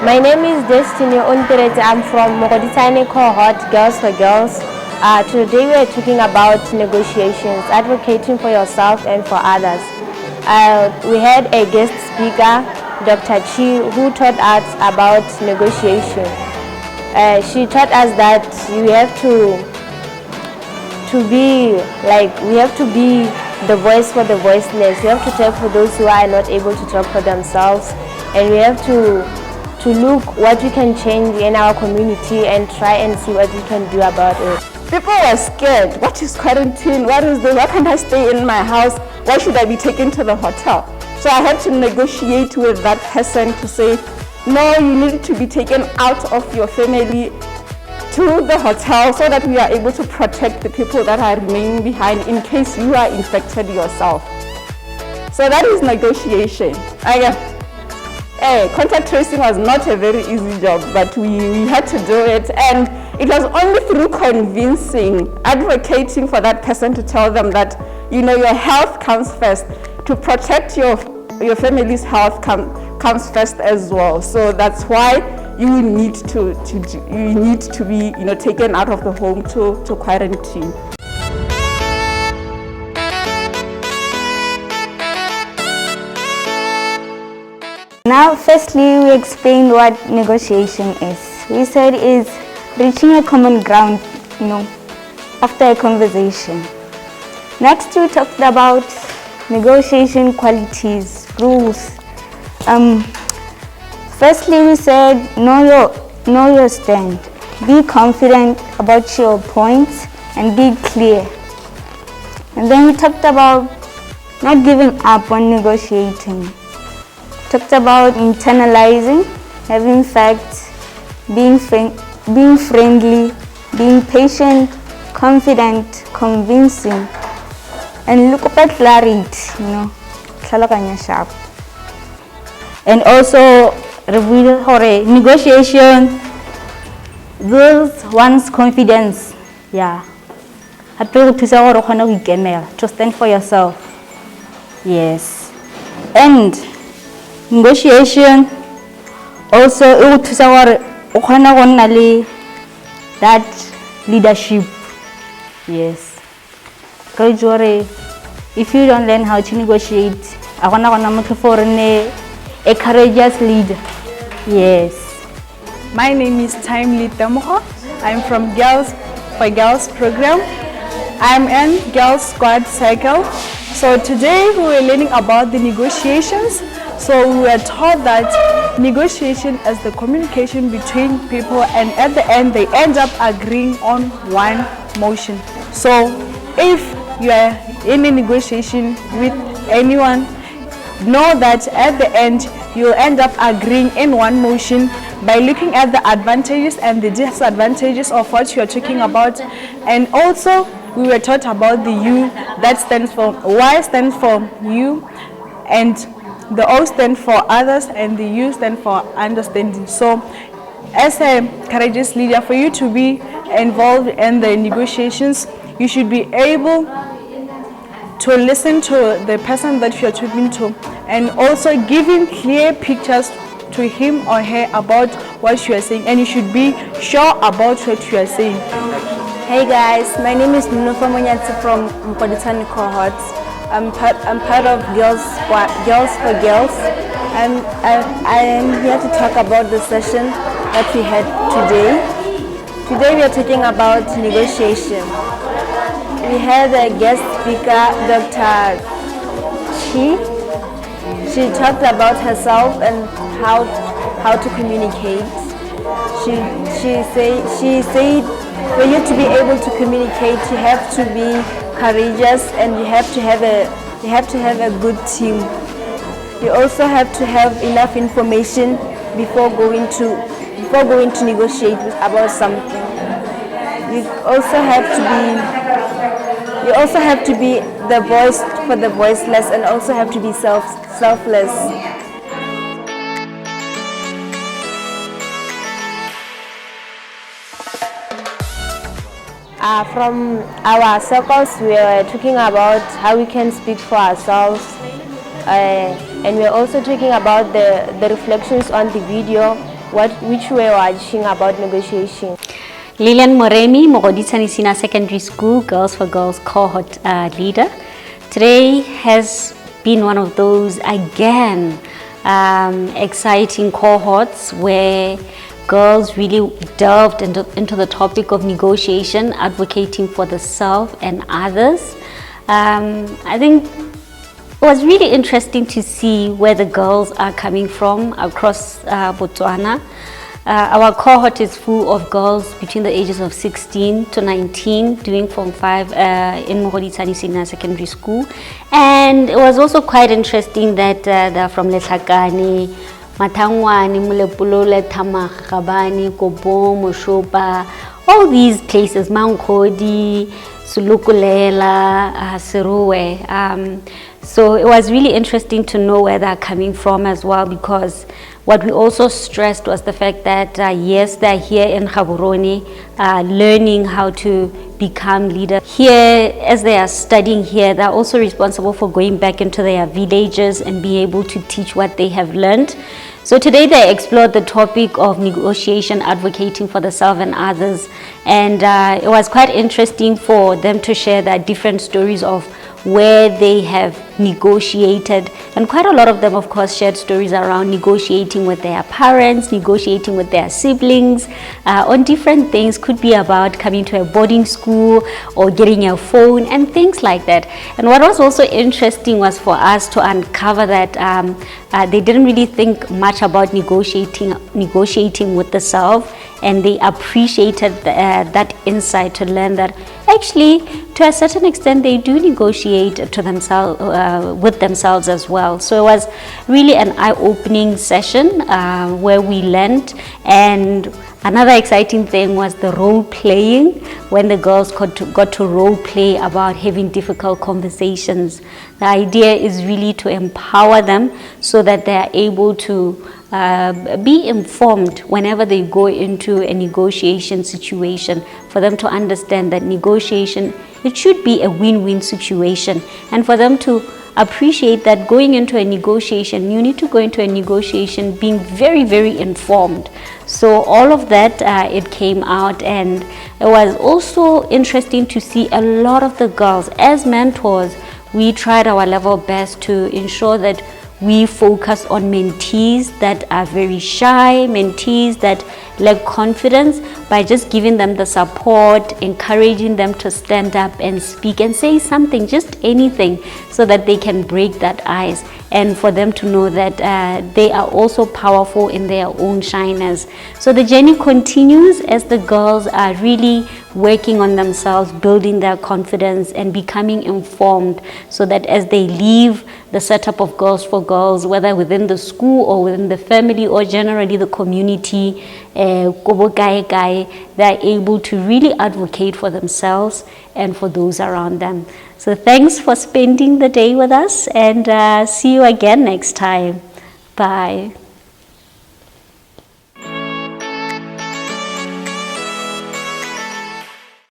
My name is Destiny Unterete. I'm from Mogoditshane Cohort, Girls for Girls. Today we are talking about negotiations, advocating for yourself and for others. We had a guest speaker, Dr. Chi, who taught us about negotiation. She taught us that we have to be the voice for the voiceless. We have to talk for those who are not able to talk for themselves, and we have to look what we can change in our community and try and see what we can do about it. People were scared. What is quarantine? What is this? Why can't I stay in my house? Why should I be taken to the hotel? So I had to negotiate with that person to say, no, you need to be taken out of your family to the hotel so that we are able to protect the people that are remaining behind in case you are infected yourself. So that is negotiation. Contact tracing was not a very easy job, but we had to do it, and it was only through convincing, advocating for that person to tell them that, your health comes first. To protect your family's health comes first as well. So that's why you need to be taken out of the home to quarantine. Now, firstly, we explained what negotiation is. We said is reaching a common ground, after a conversation. Next, we talked about negotiation qualities, rules. Firstly, we said know your stand. Be confident about your points and be clear. And then we talked about not giving up on negotiating. Talked about internalizing, having facts, being friendly, being patient, confident, convincing, and look at clarity, tlhaloganya sharp. And also reveal negotiation builds one's confidence. Yeah. To stand for yourself. Yes. And negotiation also that leadership. Yes. If you don't learn how to negotiate, a courageous leader. Yes. My name is Timely Temoho. I'm from Girls for Girls program. I'm in Girls Squad Cycle. So today we were learning about the negotiations. So we were taught that negotiation is the communication between people, and at the end they end up agreeing on one motion. So if you are in a negotiation with anyone, know that at the end you'll end up agreeing in one motion by looking at the advantages and the disadvantages of what you're talking about. And also we were taught about the U, that stands for Y stands for you, and the O stands for others, and the U stands for understanding. So as a courageous leader, for you to be involved in the negotiations, you should be able to listen to the person that you're talking to, and also giving clear pictures to him or her about what you are saying, and you should be sure about what you are saying. Hey guys, my name is Nuno from Mogoditshane Cohort. I'm part of Girls for Girls, and I am here to talk about the session that we had today. Today we are talking about negotiation. We had a guest speaker, Dr. Chi. She talked about herself and how to communicate. She said for you to be able to communicate, you have to be courageous, and you have to have a good team. You also have to have enough information before going to negotiate about something. You also have to be the voice for the voiceless, and also have to be selfless. From our circles, we are talking about how we can speak for ourselves, and we're also talking about the reflections on the video which we were watching about negotiation. Lilian Moremi, Mogoditshane Senior Secondary School Girls for Girls Cohort leader. Today has been one of those, again, exciting cohorts where girls really delved into the topic of negotiation, advocating for the self and others. I think it was really interesting to see where the girls are coming from across Botswana. Our cohort is full of girls between the ages of 16 to 19 doing Form 5 in Mogoditshane Senior Secondary School. And it was also quite interesting that they're from Letlhakane, Matangwane, Mulepulole, Tamakabani, Kobo, Moshopa, all these places, Mankodi, Sulukulela, Seruwe. So it was really interesting to know where they're coming from as well, because what we also stressed was the fact that yes, they're here in Gaborone, learning how to become leaders. Here, as they are studying here, they're also responsible for going back into their villages and being able to teach what they have learned. So today they explored the topic of negotiation, advocating for the self and others. And it was quite interesting for them to share their different stories of where they have negotiated, and quite a lot of them of course shared stories around negotiating with their parents, negotiating with their siblings on different things. Could be about coming to a boarding school or getting a phone and things like that. And what was also interesting was for us to uncover that they didn't really think much about negotiating with the self, and they appreciated that insight to learn that actually to a certain extent they do negotiate to themselves with themselves as well. So it was really an eye-opening session where we learned. And another exciting thing was the role playing, when the girls got to role play about having difficult conversations. The idea is really to empower them so that they are able to be informed whenever they go into a negotiation situation, for them to understand that negotiation, it should be a win-win situation, and for them to appreciate that going into a negotiation, you need to go into a negotiation being very, very informed. So all of that, it came out, and it was also interesting to see a lot of the girls. As mentors, we tried our level best to ensure that we focus on mentees that are very shy, mentees that lack confidence, by just giving them the support, encouraging them to stand up and speak and say something, just anything, so that they can break that ice, and for them to know that they are also powerful in their own shyness. So the journey continues as the girls are really working on themselves, building their confidence and becoming informed, so that as they leave the setup of Girls for Girls, whether within the school or within the family or generally the community, they're able to really advocate for themselves and for those around them. So thanks for spending the day with us, and see you again next time. Bye.